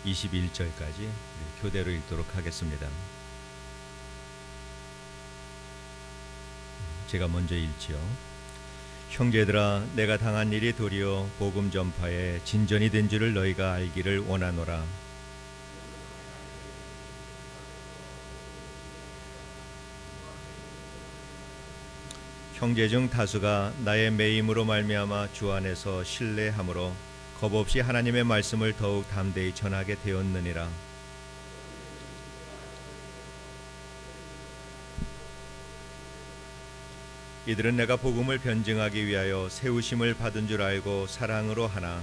21절까지 교대로 읽도록 하겠습니다. 제가 먼저 읽지요. 형제들아, 내가 당한 일이 도리어 복음 전파에 진전이 된 줄을 너희가 알기를 원하노라. 형제 중 다수가 나의 매임으로 말미암아 주 안에서 신뢰함으로 겁없이 하나님의 말씀을 더욱 담대히 전하게 되었느니라. 이들은 내가 복음을 변증하기 위하여 세우심을 받은 줄 알고 사랑으로 하나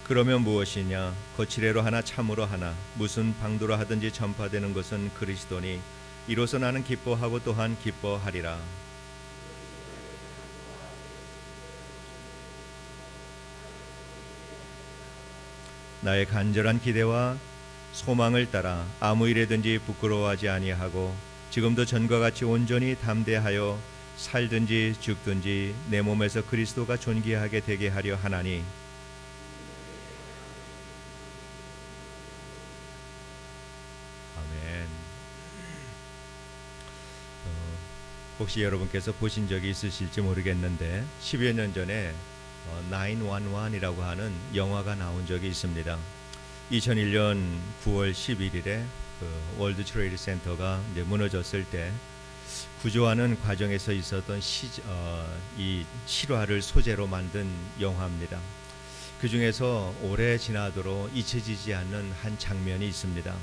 그러면 무엇이냐? 거칠애로 하나 참으로 하나 무슨 방도로 하든지 전파되는 것은 그리스도니 이로써 나는 기뻐하고 또한 기뻐하리라. 나의 간절한 기대와 소망을 따라 아무 일에든지 부끄러워하지 아니하고 지금도 전과 같이 온전히 담대하여 살든지 죽든지 내 몸에서 그리스도가 존귀하게 되게 하려 하나니 아멘. 혹시 여러분께서 보신 적이 있으실지 모르겠는데 10여 년 전에 911이라고 하는 영화가 나온 적이 있습니다. 2001년 9월 11일에 월드 트레이드 센터가 이제 무너졌을 때 구조하는 과정에서 있었던 이 실화를 소재로 만든 영화입니다. 그 중에서 오래 지나도록 잊혀지지 않는 한 장면이 있습니다.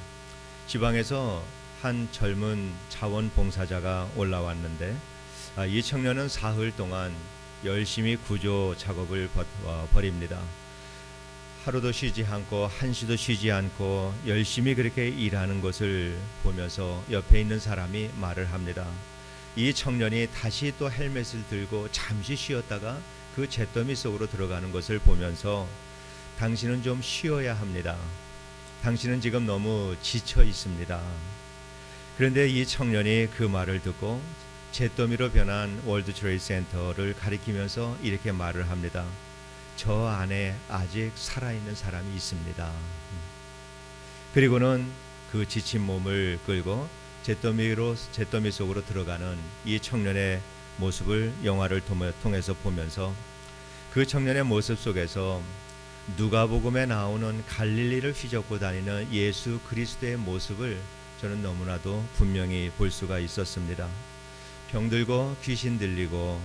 지방에서 한 젊은 자원봉사자가 올라왔는데 이 청년은 사흘 동안 열심히 구조 작업을 벌입니다. 하루도 쉬지 않고 한시도 쉬지 않고 열심히 그렇게 일하는 것을 보면서 옆에 있는 사람이 말을 합니다. 이 청년이 다시 또 헬멧을 들고 잠시 쉬었다가 그 잿더미 속으로 들어가는 것을 보면서 당신은 좀 쉬어야 합니다. 당신은 지금 너무 지쳐 있습니다. 그런데 이 청년이 그 말을 듣고 잿더미로 변한 월드 트레이드 센터를 가리키면서 이렇게 말을 합니다. 저 안에 아직 살아있는 사람이 있습니다. 그리고는 그 지친 몸을 끌고 잿더미 속으로 들어가는 이 청년의 모습을 영화를 통해서 보면서 그 청년의 모습 속에서 누가복음에 나오는 갈릴리를 휘젓고 다니는 예수 그리스도의 모습을 저는 너무나도 분명히 볼 수가 있었습니다. 병들고 귀신 들리고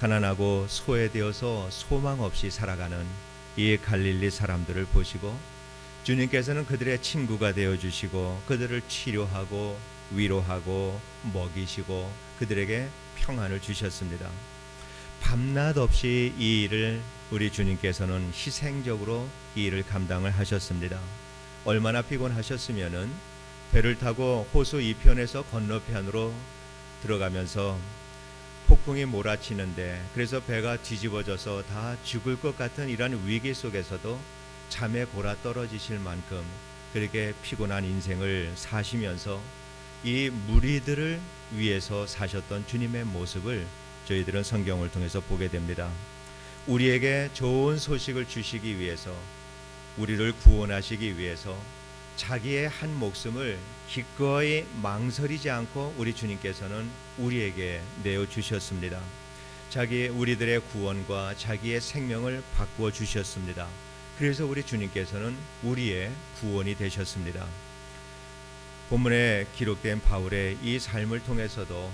가난하고 소외되어서 소망 없이 살아가는 이 갈릴리 사람들을 보시고 주님께서는 그들의 친구가 되어주시고 그들을 치료하고 위로하고 먹이시고 그들에게 평안을 주셨습니다. 밤낮 없이 이 일을 우리 주님께서는 희생적으로 이 일을 감당을 하셨습니다. 얼마나 피곤하셨으면은 배를 타고 호수 이편에서 건너편으로 들어가면서 폭풍이 몰아치는데 그래서 배가 뒤집어져서 다 죽을 것 같은 이러한 위기 속에서도 잠에 골아 떨어지실 만큼 그렇게 피곤한 인생을 사시면서 이 무리들을 위해서 사셨던 주님의 모습을 저희들은 성경을 통해서 보게 됩니다. 우리에게 좋은 소식을 주시기 위해서 우리를 구원하시기 위해서 자기의 한 목숨을 기꺼이 망설이지 않고 우리 주님께서는 우리에게 내어주셨습니다. 우리들의 구원과 자기의 생명을 바꾸어 주셨습니다. 그래서 우리 주님께서는 우리의 구원이 되셨습니다. 본문에 기록된 바울의 이 삶을 통해서도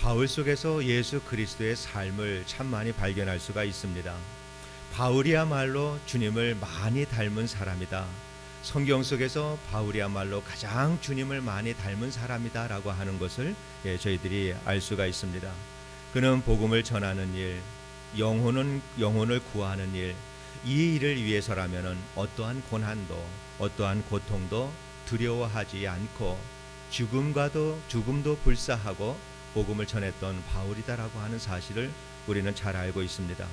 바울 속에서 예수 그리스도의 삶을 참 많이 발견할 수가 있습니다. 바울이야말로 주님을 많이 닮은 사람이다. 성경 속에서 바울이야말로 가장 주님을 많이 닮은 사람이다라고 하는 것을 저희들이 알 수가 있습니다. 그는 복음을 전하는 일, 영혼을 구하는 일, 이 일을 위해서라면은 어떠한 고난도, 어떠한 고통도 두려워하지 않고 죽음도 불사하고 복음을 전했던 바울이다라고 하는 사실을 우리는 잘 알고 있습니다.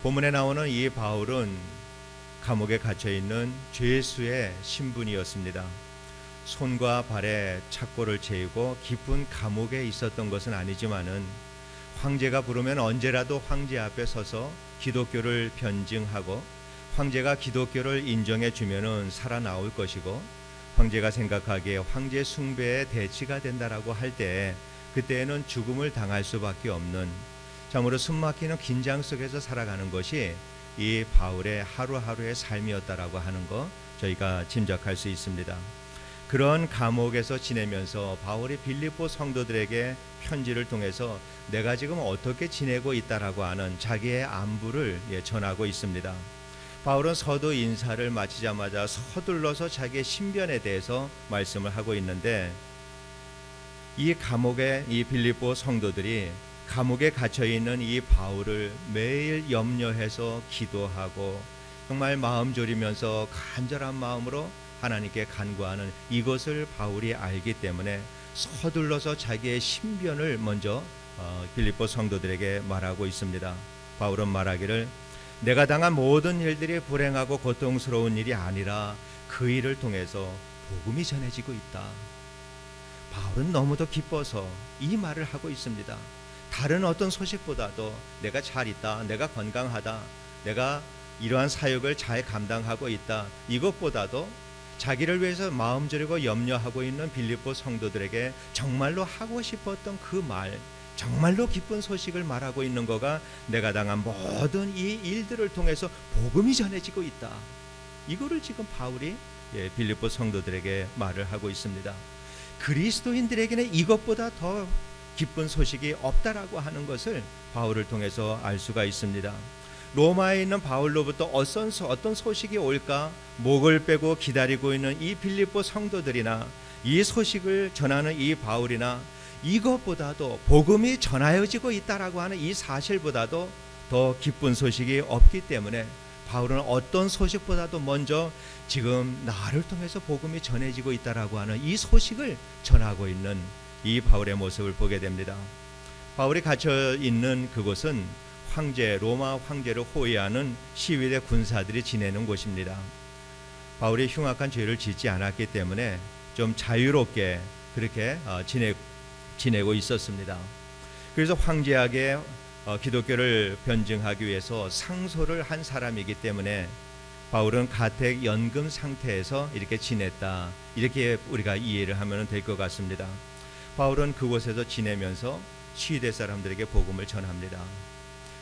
본문에 나오는 이 바울은 감옥에 갇혀있는 죄수의 신분이었습니다. 손과 발에 착고를 채우고 깊은 감옥에 있었던 것은 아니지만은 황제가 부르면 언제라도 황제 앞에 서서 기독교를 변증하고 황제가 기독교를 인정해 주면은 살아나올 것이고 황제가 생각하기에 황제 숭배의 대치가 된다라고 할 때 그때에는 죽음을 당할 수밖에 없는 참으로 숨막히는 긴장 속에서 살아가는 것이 이 바울의 하루하루의 삶이었다라고 하는 거 저희가 짐작할 수 있습니다. 그런 감옥에서 지내면서 바울이 빌립보 성도들에게 편지를 통해서 내가 지금 어떻게 지내고 있다라고 하는 자기의 안부를 전하고 있습니다. 바울은 서두 인사를 마치자마자 서둘러서 자기의 신변에 대해서 말씀을 하고 있는데 이 감옥의 이 빌립보 성도들이 감옥에 갇혀 있는 이 바울을 매일 염려해서 기도하고 정말 마음 졸이면서 간절한 마음으로 하나님께 간구하는 이것을 바울이 알기 때문에 서둘러서 자기의 신변을 먼저 빌립보 성도들에게 말하고 있습니다. 바울은 말하기를 내가 당한 모든 일들이 불행하고 고통스러운 일이 아니라 그 일을 통해서 복음이 전해지고 있다. 바울은 너무도 기뻐서 이 말을 하고 있습니다. 다른 어떤 소식보다도 내가 잘 있다, 내가 건강하다, 내가 이러한 사역을 잘 감당하고 있다, 이것보다도 자기를 위해서 마음 졸이고 염려하고 있는 빌립보 성도들에게 정말로 하고 싶었던 그 말, 정말로 기쁜 소식을 말하고 있는 거가 내가 당한 모든 이 일들을 통해서 복음이 전해지고 있다. 이거를 지금 바울이 빌립보 성도들에게 말을 하고 있습니다. 그리스도인들에게는 이것보다 더 기쁜 소식이 없다라고 하는 것을 바울을 통해서 알 수가 있습니다. 로마에 있는 바울로부터 어떤 소식이 올까 목을 빼고 기다리고 있는 이 빌립보 성도들이나 이 소식을 전하는 이 바울이나 이것보다도 복음이 전하여지고 있다라고 하는 이 사실보다도 더 기쁜 소식이 없기 때문에 바울은 어떤 소식보다도 먼저 지금 나를 통해서 복음이 전해지고 있다라고 하는 이 소식을 전하고 있는 이 바울의 모습을 보게 됩니다. 바울이 갇혀 있는 그곳은 로마 황제를 호위하는 시위대 군사들이 지내는 곳입니다. 바울이 흉악한 죄를 짓지 않았기 때문에 좀 자유롭게 그렇게 지내고 있었습니다. 그래서 황제에게 기독교를 변증하기 위해서 상소를 한 사람이기 때문에 바울은 가택 연금 상태에서 이렇게 지냈다, 이렇게 우리가 이해를 하면 될 것 같습니다. 바울은 그곳에서 지내면서 시위대 사람들에게 복음을 전합니다.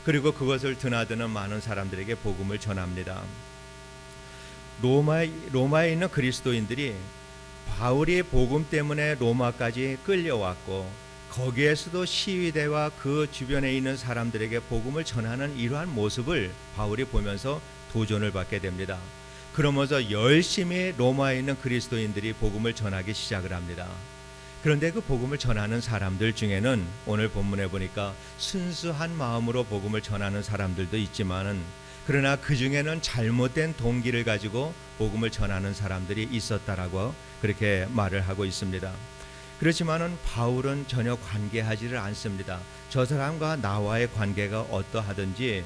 그리고 그것을 드나드는 많은 사람들에게 복음을 전합니다. 로마에 있는 그리스도인들이 바울이 복음 때문에 로마까지 끌려왔고 거기에서도 시위대와 그 주변에 있는 사람들에게 복음을 전하는 이러한 모습을 바울이 보면서 도전을 받게 됩니다. 그러면서 열심히 로마에 있는 그리스도인들이 복음을 전하기 시작을 합니다. 그런데 그 복음을 전하는 사람들 중에는 오늘 본문에 보니까 순수한 마음으로 복음을 전하는 사람들도 있지만은 그러나 그 중에는 잘못된 동기를 가지고 복음을 전하는 사람들이 있었다라고 그렇게 말을 하고 있습니다. 그렇지만은 바울은 전혀 관계하지를 않습니다. 저 사람과 나와의 관계가 어떠하든지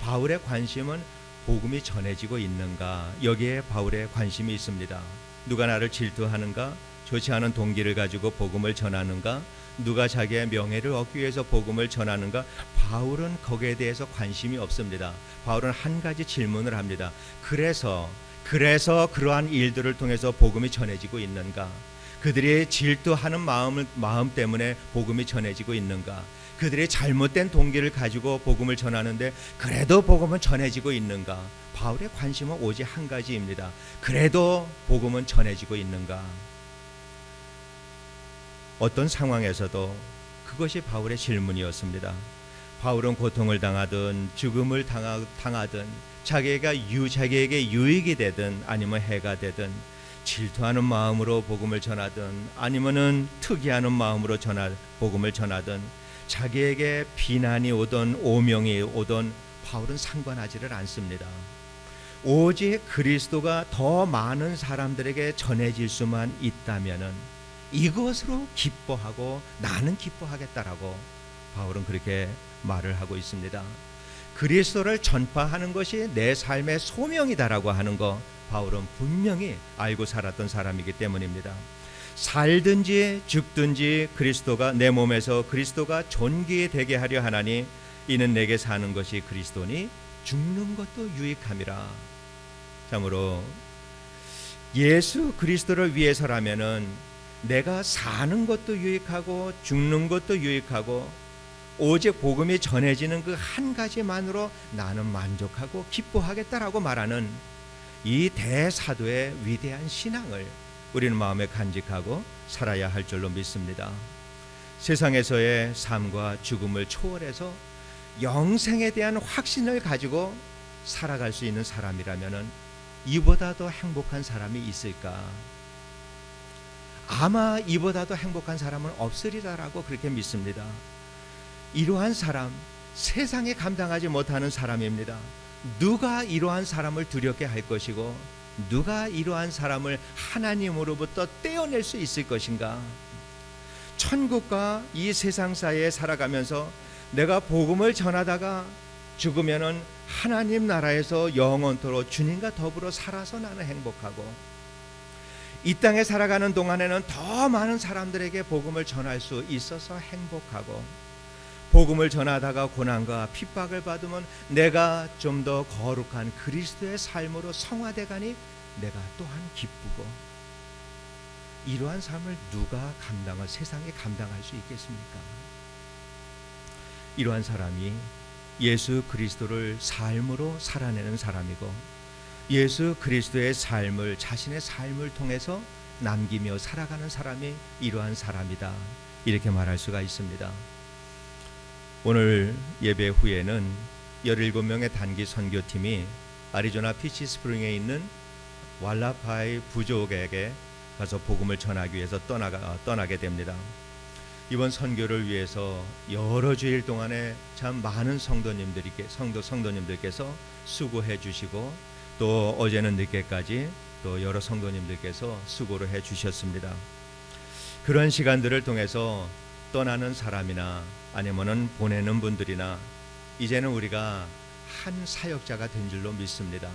바울의 관심은 복음이 전해지고 있는가, 여기에 바울의 관심이 있습니다. 누가 나를 질투하는가, 좋지 않은 동기를 가지고 복음을 전하는가, 누가 자기의 명예를 얻기 위해서 복음을 전하는가, 바울은 거기에 대해서 관심이 없습니다. 바울은 한 가지 질문을 합니다. 그래서 그러한 일들을 통해서 복음이 전해지고 있는가? 그들이 질투하는 마음 때문에 복음이 전해지고 있는가? 그들이 잘못된 동기를 가지고 복음을 전하는데 그래도 복음은 전해지고 있는가? 바울의 관심은 오직 한 가지입니다. 그래도 복음은 전해지고 있는가? 어떤 상황에서도 그것이 바울의 질문이었습니다. 바울은 고통을 당하든 죽음을 당하든 자기에게 유익이 되든 아니면 해가 되든 질투하는 마음으로 복음을 전하든 아니면은 특이하는 마음으로 복음을 전하든 자기에게 비난이 오든 오명이 오든 바울은 상관하지를 않습니다. 오직 그리스도가 더 많은 사람들에게 전해질 수만 있다면은 이것으로 기뻐하고 나는 기뻐하겠다라고 바울은 그렇게 말을 하고 있습니다. 그리스도를 전파하는 것이 내 삶의 소명이다라고 하는 거 바울은 분명히 알고 살았던 사람이기 때문입니다. 살든지 죽든지 그리스도가 내 몸에서 그리스도가 존귀되게 하려 하나니 이는 내게 사는 것이 그리스도니 죽는 것도 유익함이라. 참으로 예수 그리스도를 위해서라면은 내가 사는 것도 유익하고 죽는 것도 유익하고 오직 복음이 전해지는 그 한 가지만으로 나는 만족하고 기뻐하겠다라고 말하는 이 대사도의 위대한 신앙을 우리는 마음에 간직하고 살아야 할 줄로 믿습니다. 세상에서의 삶과 죽음을 초월해서 영생에 대한 확신을 가지고 살아갈 수 있는 사람이라면 이보다 더 행복한 사람이 있을까? 아마 이보다 더 행복한 사람은 없으리라고 그렇게 믿습니다. 이러한 사람, 세상에 감당하지 못하는 사람입니다. 누가 이러한 사람을 두렵게 할 것이고 누가 이러한 사람을 하나님으로부터 떼어낼 수 있을 것인가? 천국과 이 세상 사이에 살아가면서 내가 복음을 전하다가 죽으면은 하나님 나라에서 영원토록 주님과 더불어 살아서 나는 행복하고, 이 땅에 살아가는 동안에는 더 많은 사람들에게 복음을 전할 수 있어서 행복하고, 복음을 전하다가 고난과 핍박을 받으면 내가 좀 더 거룩한 그리스도의 삶으로 성화되가니 내가 또한 기쁘고, 이러한 삶을 누가 세상에 감당할 수 있겠습니까? 이러한 사람이 예수 그리스도를 삶으로 살아내는 사람이고, 예수 그리스도의 삶을 자신의 삶을 통해서 남기며 살아가는 사람이 이러한 사람이다, 이렇게 말할 수가 있습니다. 오늘 예배 후에는 17명의 단기 선교팀이 애리조나 피치 스프링에 있는 왈라파이 부족에게 가서 복음을 전하기 위해서 떠나게 됩니다. 이번 선교를 위해서 여러 주일 동안에 참 많은 성도님들께서 수고해 주시고, 또 어제는 늦게까지 또 여러 성도님들께서 수고를 해 주셨습니다. 그런 시간들을 통해서 떠나는 사람이나 아니면은 보내는 분들이나 이제는 우리가 한 사역자가 된 줄로 믿습니다.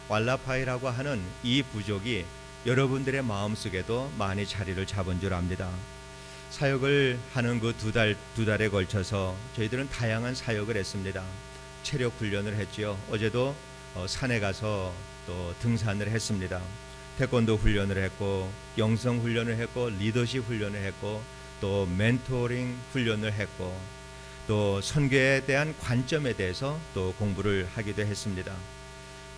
왈라파이라고 하는 이 부족이 여러분들의 마음속에도 많이 자리를 잡은 줄 압니다. 사역을 하는 그 두 달에 걸쳐서 저희들은 다양한 사역을 했습니다. 체력 훈련을 했지요. 어제도 산에 가서 또 등산을 했습니다. 태권도 훈련을 했고, 영성 훈련을 했고, 리더십 훈련을 했고, 또 멘토링 훈련을 했고, 또 선교에 대한 관점에 대해서 또 공부를 하기도 했습니다.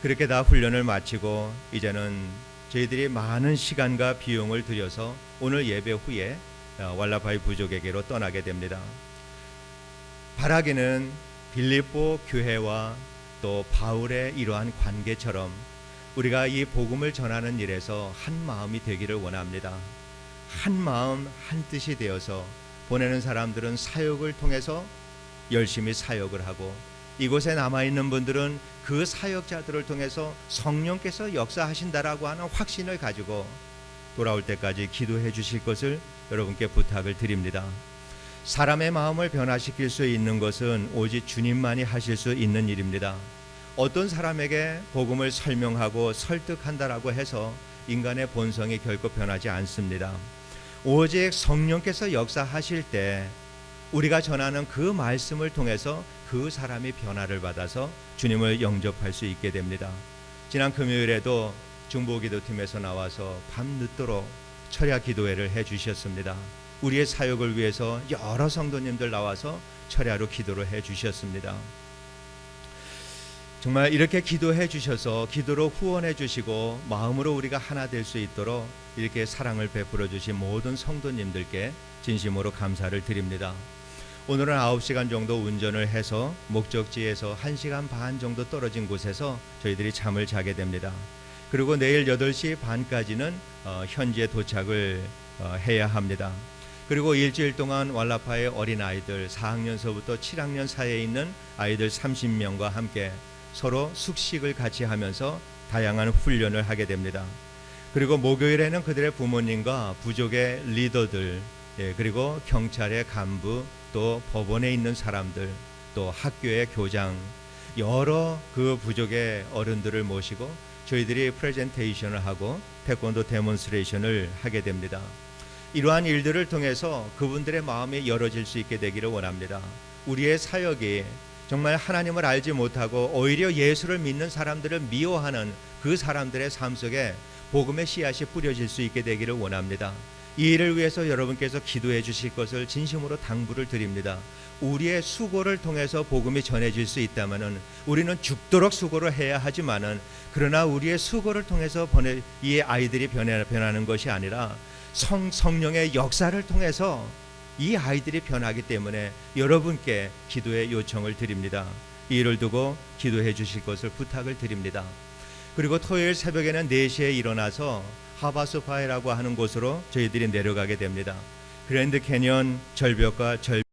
그렇게 다 훈련을 마치고 이제는 저희들이 많은 시간과 비용을 들여서 오늘 예배 후에 왈라파이 부족에게로 떠나게 됩니다. 바라기는 빌립보 교회와 또 바울의 이러한 관계처럼 우리가 이 복음을 전하는 일에서 한 마음이 되기를 원합니다. 한 마음 한 뜻이 되어서 보내는 사람들은 사역을 통해서 열심히 사역을 하고, 이곳에 남아있는 분들은 그 사역자들을 통해서 성령께서 역사하신다라고 하는 확신을 가지고 돌아올 때까지 기도해 주실 것을 여러분께 부탁을 드립니다. 사람의 마음을 변화시킬 수 있는 것은 오직 주님만이 하실 수 있는 일입니다. 어떤 사람에게 복음을 설명하고 설득한다라고 해서 인간의 본성이 결코 변하지 않습니다. 오직 성령께서 역사하실 때 우리가 전하는 그 말씀을 통해서 그 사람이 변화를 받아서 주님을 영접할 수 있게 됩니다. 지난 금요일에도 중보기도팀에서 나와서 밤늦도록 철야 기도회를 해주셨습니다. 우리의 사역을 위해서 여러 성도님들 나와서 철야로 기도를 해주셨습니다. 정말 이렇게 기도해 주셔서 기도로 후원해 주시고 마음으로 우리가 하나 될 수 있도록 이렇게 사랑을 베풀어 주신 모든 성도님들께 진심으로 감사를 드립니다. 오늘은 9시간 정도 운전을 해서 목적지에서 1시간 반 정도 떨어진 곳에서 저희들이 잠을 자게 됩니다. 그리고 내일 8시 반까지는 현지에 도착을 해야 합니다. 그리고 일주일 동안 왈라파의 어린아이들 4학년서부터 7학년 사이에 있는 아이들 30명과 함께 서로 숙식을 같이 하면서 다양한 훈련을 하게 됩니다. 그리고 목요일에는 그들의 부모님과 부족의 리더들, 그리고 경찰의 간부, 또 법원에 있는 사람들, 또 학교의 교장, 여러 그 부족의 어른들을 모시고 저희들이 프레젠테이션을 하고 태권도 데몬스트레이션을 하게 됩니다. 이러한 일들을 통해서 그분들의 마음이 열어질 수 있게 되기를 원합니다. 우리의 사역이 정말 하나님을 알지 못하고 오히려 예수를 믿는 사람들을 미워하는 그 사람들의 삶 속에 복음의 씨앗이 뿌려질 수 있게 되기를 원합니다. 이 일을 위해서 여러분께서 기도해 주실 것을 진심으로 당부를 드립니다. 우리의 수고를 통해서 복음이 전해질 수 있다면은 우리는 죽도록 수고를 해야 하지만은, 그러나 우리의 수고를 통해서 이 아이들이 변하는 것이 아니라 성령의 역사를 통해서 이 아이들이 변하기 때문에 여러분께 기도의 요청을 드립니다. 이 일을 두고 기도해 주실 것을 부탁을 드립니다. 그리고 토요일 새벽에는 4시에 일어나서 하바스파이라고 하는 곳으로 저희들이 내려가게 됩니다. 그랜드 캐년 절벽과